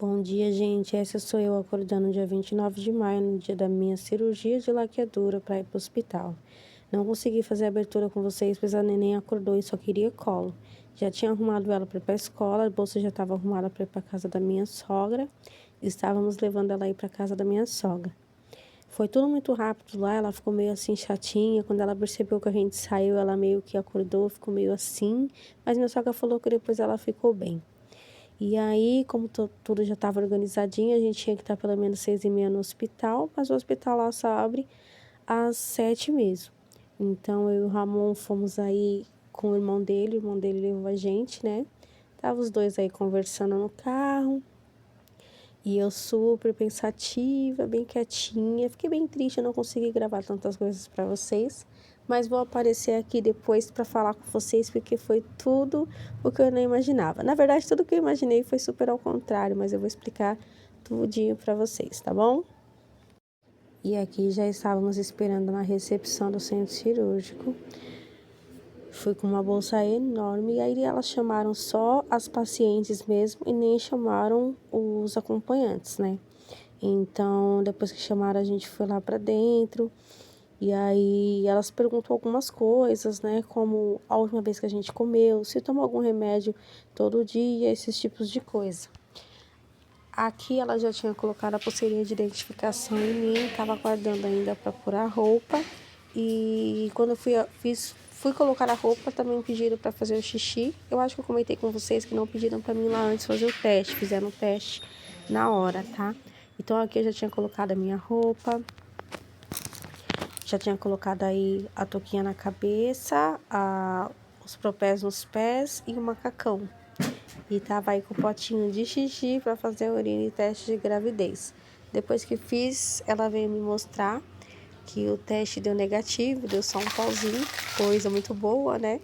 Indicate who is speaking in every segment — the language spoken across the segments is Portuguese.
Speaker 1: Bom dia, gente. Essa sou eu acordando dia 29 de maio, no dia da minha cirurgia de laqueadura para ir para o hospital. Não consegui fazer a abertura com vocês, pois a neném acordou e só queria colo. Já tinha arrumado ela para ir para a escola, a bolsa já estava arrumada para ir para casa da minha sogra. Estávamos levando ela aí para casa da minha sogra. Foi tudo muito rápido lá, ela ficou meio assim chatinha. Quando ela percebeu que a gente saiu, ela meio que acordou, ficou meio assim. Mas minha sogra falou que depois ela ficou bem. E aí, como tudo já estava organizadinho, a gente tinha que estar pelo menos 6h30 no hospital, mas o hospital lá só abre às 7 mesmo. Então, eu e o Ramon fomos aí com o irmão dele levou a gente, né? Tava os dois aí conversando no carro, e eu super pensativa, bem quietinha. Fiquei bem triste, eu não consegui gravar tantas coisas para vocês, mas vou aparecer aqui depois para falar com vocês, porque foi tudo o que eu não imaginava. Na verdade, tudo que eu imaginei foi super ao contrário, mas eu vou explicar tudinho para vocês, tá bom? E aqui já estávamos esperando na recepção do centro cirúrgico. Fui com uma bolsa enorme e aí elas chamaram só as pacientes mesmo e nem chamaram os acompanhantes, né? Então, depois que chamaram, a gente foi lá pra dentro e aí elas perguntam algumas coisas, né? Como a última vez que a gente comeu, se tomou algum remédio todo dia, esses tipos de coisa. Aqui ela já tinha colocado a pulseirinha de identificação em mim, tava aguardando ainda para pôr a roupa. E quando eu fui colocar a roupa, também pediram para fazer o xixi. Eu acho que eu comentei com vocês que não pediram para mim lá antes fazer o teste, fizeram o teste na hora, tá? Então aqui eu já tinha colocado a minha roupa, já tinha colocado aí a touquinha na cabeça, os propés nos pés e o macacão. E tava aí com o potinho de xixi para fazer a urina e teste de gravidez. Depois que fiz, ela veio me mostrar que o teste deu negativo, deu só um pauzinho, coisa muito boa, né?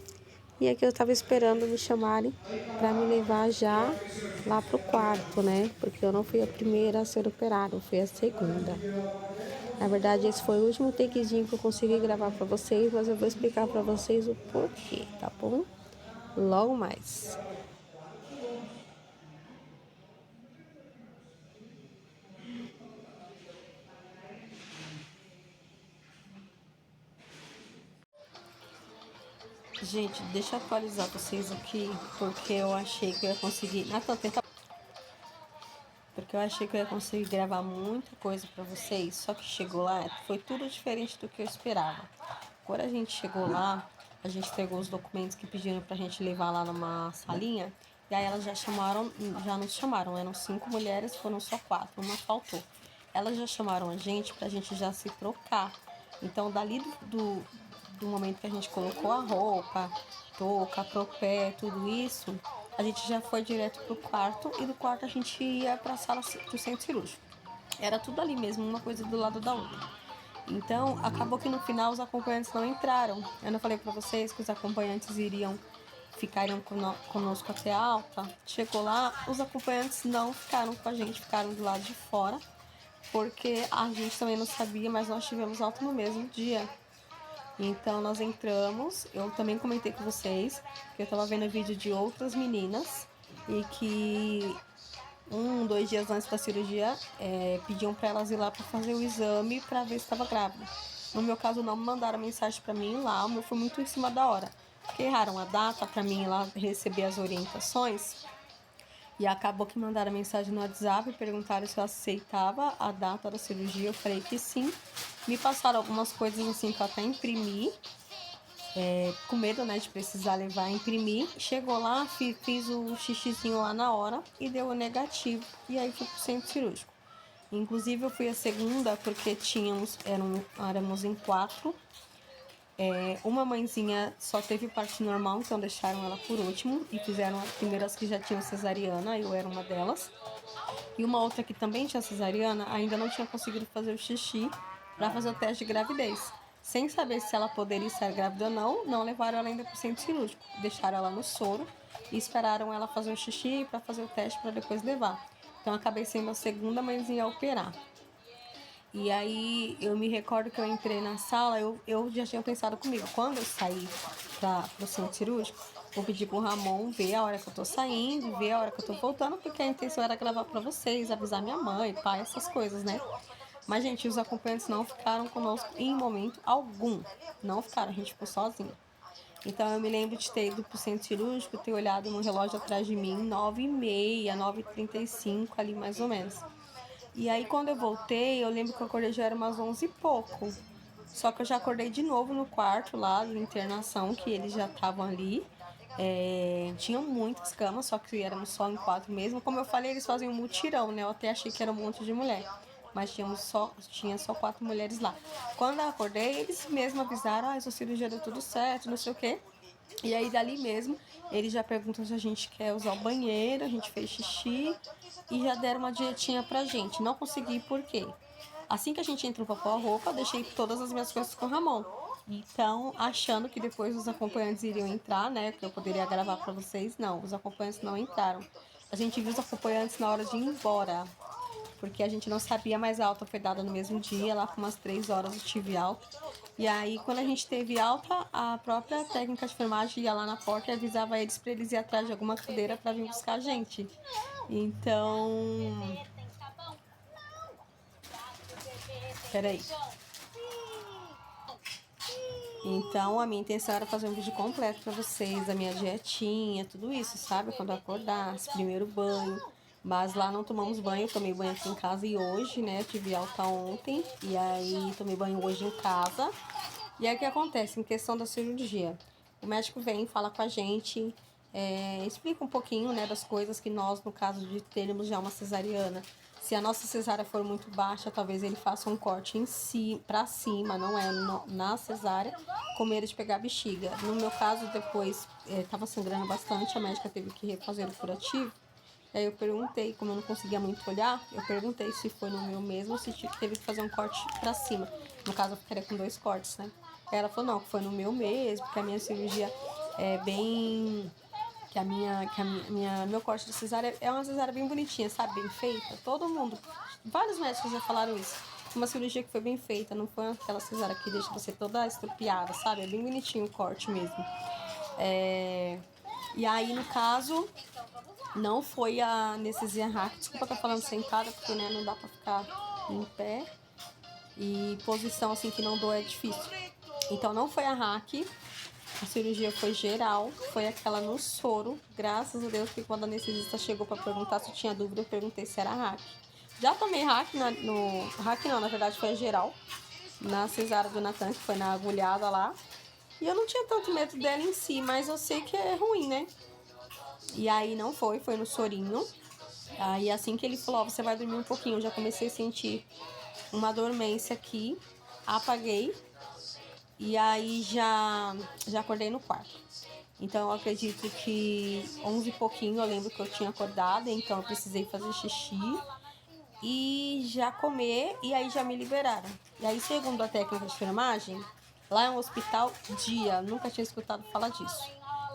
Speaker 1: E aqui eu tava esperando me chamarem para me levar já lá pro quarto, né? Porque eu não fui a primeira a ser operada, eu fui a segunda. Na verdade, esse foi o último takezinho que eu consegui gravar para vocês, mas eu vou explicar para vocês o porquê, tá bom? Logo mais. Gente, deixa eu atualizar vocês aqui, porque eu achei que eu ia conseguir... Porque eu achei que eu ia conseguir gravar muita coisa pra vocês, só que chegou lá, foi tudo diferente do que eu esperava. Quando a gente chegou lá, a gente pegou os documentos que pediram pra gente levar lá numa salinha, e aí elas já nos chamaram, eram 5 mulheres, foram só 4, uma faltou. Elas já chamaram a gente pra gente já se trocar. Então, dali do momento que a gente colocou a roupa, touca, propé, tudo isso, a gente já foi direto pro quarto e do quarto a gente ia pra sala do centro cirúrgico. Era tudo ali mesmo, uma coisa do lado da outra. Então, acabou que no final os acompanhantes não entraram. Eu não falei pra vocês que os acompanhantes ficariam conosco até a alta. Chegou lá, os acompanhantes não ficaram com a gente, ficaram do lado de fora, porque a gente também não sabia, mas nós tivemos alta no mesmo dia. Então nós entramos, eu também comentei com vocês que eu tava vendo vídeo de outras meninas e que 2 dias antes da cirurgia pediam para elas ir lá para fazer o exame para ver se estava grávida. No meu caso não me mandaram mensagem para mim lá, o meu foi muito em cima da hora, porque erraram a data para mim ir lá receber as orientações. E acabou que mandaram mensagem no WhatsApp, perguntaram se eu aceitava a data da cirurgia, eu falei que sim. Me passaram algumas coisas assim que eu até imprimi, com medo, né, de precisar levar imprimir. Chegou lá, fiz o xixizinho lá na hora e deu negativo. E aí fui pro centro cirúrgico. Inclusive eu fui a segunda porque éramos em 4. Uma mãezinha só teve parto normal, então deixaram ela por último e fizeram as primeiras que já tinham cesariana, eu era uma delas. E uma outra que também tinha cesariana ainda não tinha conseguido fazer o xixi para fazer o teste de gravidez. Sem saber se ela poderia estar grávida ou não levaram ela ainda para o centro cirúrgico. Deixaram ela no soro e esperaram ela fazer o xixi para fazer o teste para depois levar. Então acabei sendo a segunda mãezinha a operar. E aí eu me recordo que eu entrei na sala, eu já tinha pensado comigo, quando eu saí para o centro cirúrgico,
Speaker 2: vou pedir pro Ramon ver a hora que eu tô saindo, ver a hora que eu tô voltando, porque a intenção era gravar pra vocês, avisar minha mãe, pai, essas coisas, né? Mas, gente, os acompanhantes não ficaram conosco em momento algum. Não ficaram, a gente ficou sozinha. Então, eu me lembro de ter ido pro centro cirúrgico, ter olhado no relógio atrás de mim, 9h30, 9h35, ali mais ou menos. E aí, quando eu voltei, eu lembro que eu acordei já era umas 11 e pouco. Só que eu já acordei de novo no quarto lá de internação, que eles já estavam ali. Tinham muitas camas, só que éramos só em 4 mesmo. Como eu falei, eles fazem um mutirão, né? Eu até achei que era um monte de mulher. Mas tinha só 4 mulheres lá. Quando eu acordei, eles mesmos avisaram, sua cirurgia deu tudo certo, não sei o quê. E aí, dali mesmo, eles já perguntam se a gente quer usar o banheiro, a gente fez xixi e já deram uma dietinha pra gente. Não consegui por quê? Assim que a gente entrou pra pôr a roupa, eu deixei todas as minhas coisas com o Ramon. Então, achando que depois os acompanhantes iriam entrar, né? Que eu poderia gravar pra vocês, não. Os acompanhantes não entraram. A gente viu os acompanhantes na hora de ir embora, porque a gente não sabia, mas a alta foi dada no mesmo dia, lá por umas 3 horas eu tive alta. E aí, quando a gente teve alta, a própria técnica de enfermagem ia lá na porta e avisava eles para eles ir atrás de alguma cadeira para vir buscar a gente. Então... Peraí. Então, a minha intenção era fazer um vídeo completo pra vocês, da minha dietinha, tudo isso, sabe? Quando eu acordasse, primeiro banho. Mas lá não tomamos banho, eu tomei banho aqui em casa e hoje, né? Tive alta ontem e aí tomei banho hoje em casa. E aí o que acontece? Em questão da cirurgia, o médico vem, fala com a gente, explica um pouquinho, né, das coisas que nós, no caso de termos já uma cesariana, se a nossa cesárea for muito baixa, talvez ele faça um corte em si, pra cima, não é na cesárea, com medo de pegar a bexiga. No meu caso, depois, tava sangrando bastante, a médica teve que refazer o curativo. Aí eu perguntei, como eu não conseguia muito olhar, eu perguntei se foi no meu mesmo ou se teve que fazer um corte pra cima. No caso, eu ficaria com 2 cortes, né? Aí ela falou, não, que foi no meu mesmo, que a minha cirurgia é bem... meu corte de cesárea é uma cesárea bem bonitinha, sabe? Bem feita. Todo mundo, vários médicos já falaram isso. Uma cirurgia que foi bem feita, não foi aquela cesárea que deixa você toda estrupiada, sabe? É bem bonitinho o corte mesmo. E aí, no caso, não foi a anestesia hack. Desculpa estar falando sentada, porque né, não dá pra ficar em pé. E posição assim que não doa é difícil. Então não foi a hack. A cirurgia foi geral, foi aquela no soro. Graças a Deus que quando a anestesista chegou para perguntar se eu tinha dúvida, eu perguntei se era hack. Já tomei hack no... Hack não, na verdade foi a geral. Na cesárea do Natan, que foi na agulhada lá. E eu não tinha tanto medo dela em si, mas eu sei que é ruim, né? E aí não foi no sorinho. Aí assim que ele falou, você vai dormir um pouquinho, eu já comecei a sentir uma dormência aqui. Apaguei. E aí já acordei no quarto. Então eu acredito que 11 e pouquinho eu lembro que eu tinha acordado, então eu precisei fazer xixi e já comer, e aí já me liberaram. E aí, segundo a técnica de enfermagem, lá é um hospital dia, nunca tinha escutado falar disso.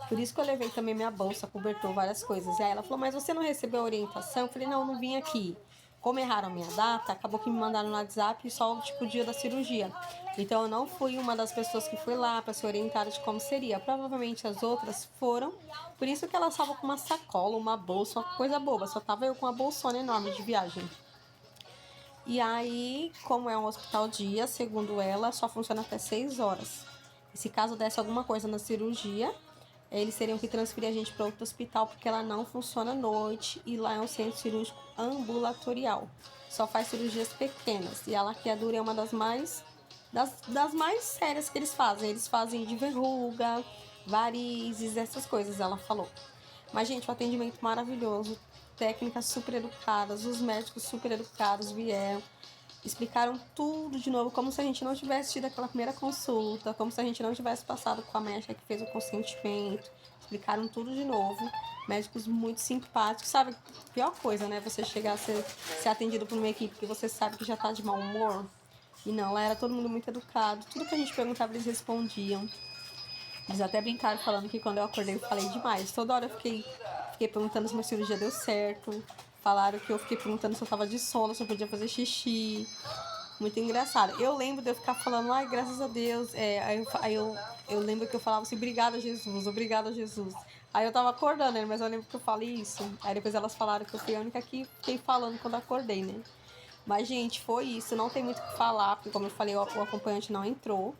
Speaker 2: Por isso que eu levei também minha bolsa, cobertor, várias coisas. E aí ela falou, mas você não recebeu orientação? Eu falei, não vim aqui. Como erraram minha data, acabou que me mandaram no WhatsApp só o dia da cirurgia. Então eu não fui uma das pessoas que foi lá para ser orientada de como seria. Provavelmente as outras foram. Por isso que elas estavam com uma sacola, uma bolsa, uma coisa boba. Só tava eu com uma bolsona enorme de viagem. E aí, como é um hospital dia, segundo ela, só funciona até 6 horas. E se caso desse alguma coisa na cirurgia, eles teriam que transferir a gente para outro hospital, porque ela não funciona à noite e lá é um centro cirúrgico ambulatorial. Só faz cirurgias pequenas. E a laqueadura é uma das mais sérias que eles fazem. Eles fazem de verruga, varizes, essas coisas, ela falou. Mas, gente, o atendimento maravilhoso, técnicas super educadas, os médicos super educados vieram, explicaram tudo de novo, como se a gente não tivesse tido aquela primeira consulta, como se a gente não tivesse passado com a médica que fez o consentimento. Explicaram tudo de novo. Médicos muito simpáticos, sabe? Pior coisa, né? Você chegar a ser atendido por uma equipe que você sabe que já tá de mau humor. E não, lá era todo mundo muito educado. Tudo que a gente perguntava, eles respondiam. Eles até brincaram falando que quando eu acordei eu falei demais. Toda hora eu fiquei perguntando se minha cirurgia deu certo. Falaram que eu fiquei perguntando se eu tava de sono, se eu podia fazer xixi. Muito engraçado. Eu lembro de eu ficar falando, ai, graças a Deus. Aí eu lembro que eu falava assim, obrigada, Jesus, obrigada, Jesus. Aí eu tava acordando, né? Mas eu lembro que eu falei isso. Aí depois elas falaram que eu fui a única que fiquei falando quando acordei, né? Mas, gente, foi isso. Não tem muito o que falar, porque, como eu falei, o acompanhante não entrou.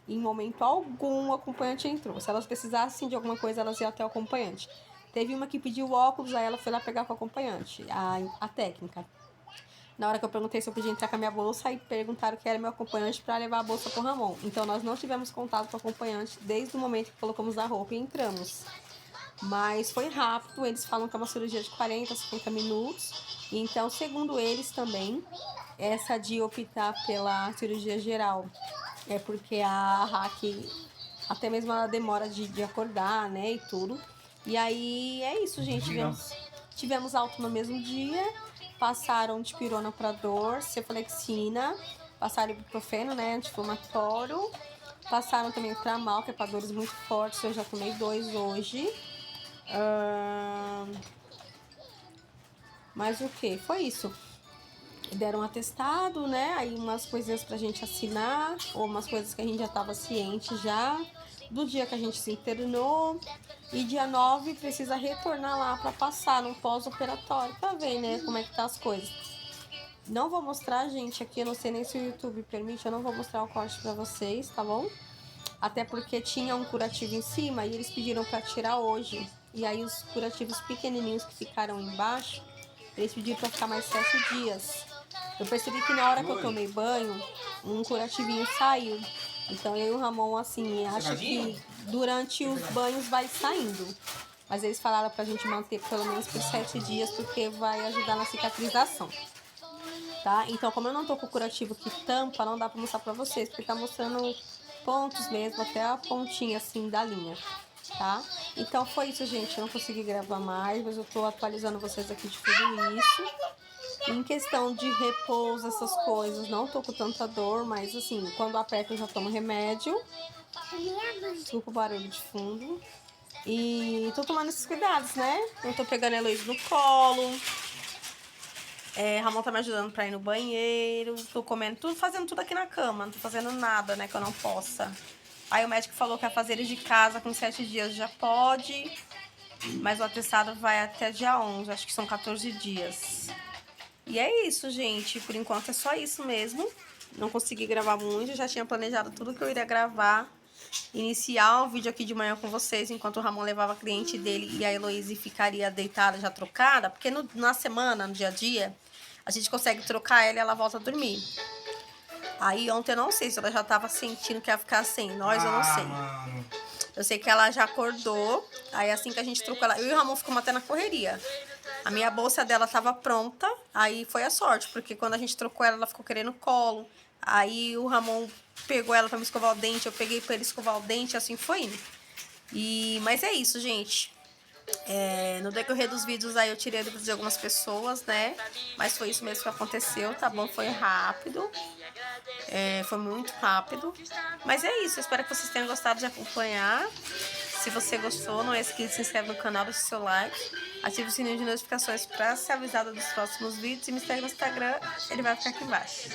Speaker 2: Em momento algum, o acompanhante entrou. Se elas precisassem de alguma coisa, elas iam até o acompanhante. Teve uma que pediu óculos, aí ela foi lá pegar com o acompanhante, a técnica. Na hora que eu perguntei se eu podia entrar com a minha bolsa, aí perguntaram que era meu acompanhante para levar a bolsa pro Ramon. Então, nós não tivemos contato com o acompanhante desde o momento que colocamos a roupa e entramos. Mas foi rápido, eles falam que é uma cirurgia de 40, 50 minutos. Então, segundo eles também, essa de optar pela cirurgia geral é porque a hack, até mesmo ela demora de acordar, né, e tudo. E aí é isso, gente. Tivemos alta no mesmo dia, passaram dipirona para dor, cefalexina, passaram ibuprofeno, né, anti-inflamatório. Passaram também tramal, que é para dores muito fortes, eu já tomei 2 hoje. Mas o que? Foi isso. Deram um atestado, né? Aí umas coisinhas pra gente assinar, ou umas coisas que a gente já tava ciente já, do dia que a gente se internou. E dia 9 precisa retornar lá pra passar no pós-operatório, pra ver, né, como é que tá as coisas. Não vou mostrar, gente, aqui, eu não sei nem se o YouTube permite, eu não vou mostrar o corte pra vocês, tá bom? Até porque tinha um curativo em cima e eles pediram pra tirar hoje. E aí os curativos pequenininhos que ficaram embaixo, eles pediram pra ficar mais 7 dias. Eu percebi que na hora que eu tomei banho, um curativinho saiu. Então eu e o Ramon, assim, acho que durante os banhos vai saindo. Mas eles falaram pra gente manter pelo menos por 7 dias, porque vai ajudar na cicatrização. Tá? Então, como eu não tô com o curativo que tampa, não dá pra mostrar pra vocês, porque tá mostrando pontos mesmo, até a pontinha, assim, da linha. Tá? Então foi isso, gente. Eu não consegui gravar mais, mas eu tô atualizando vocês aqui de tudo isso. Em questão de repouso, essas coisas, não tô com tanta dor, mas assim, quando aperto eu já tomo remédio. Desculpa o barulho de fundo. E tô tomando esses cuidados, né? Não tô pegando a Heloísa no colo. Ramon tá me ajudando pra ir no banheiro. Tô comendo tudo, fazendo tudo aqui na cama. Não tô fazendo nada, né, que eu não possa. Aí o médico falou que a fazer de casa com 7 dias já pode. Mas o atestado vai até dia 11, acho que são 14 dias. E é isso, gente. Por enquanto é só isso mesmo. Não consegui gravar muito, já tinha planejado tudo que eu iria gravar. Iniciar o vídeo aqui de manhã com vocês, enquanto o Ramon levava a cliente dele e a Heloísa ficaria deitada, já trocada. Porque na semana, no dia a dia, a gente consegue trocar ela e ela volta a dormir. Aí ontem eu não sei se ela já tava sentindo que ia ficar sem nós, eu não sei.
Speaker 3: Mano.
Speaker 2: Eu sei que ela já acordou, aí assim que a gente trocou ela, eu e o Ramon ficamos até na correria. A minha bolsa dela tava pronta, aí foi a sorte, porque quando a gente trocou ela, ela ficou querendo colo. Aí o Ramon pegou ela pra me escovar o dente, eu peguei pra ele escovar o dente, assim foi indo. Mas é isso, gente. No decorrer dos vídeos aí eu tirei dúvidas de algumas pessoas, né? Mas foi isso mesmo que aconteceu, tá bom? Foi rápido. Foi muito rápido. Mas é isso, eu espero que vocês tenham gostado de acompanhar. Se você gostou, não esqueça de se inscrever no canal, deixe seu like. Ative o sininho de notificações para ser avisado dos próximos vídeos. E me segue no Instagram, ele vai ficar aqui embaixo.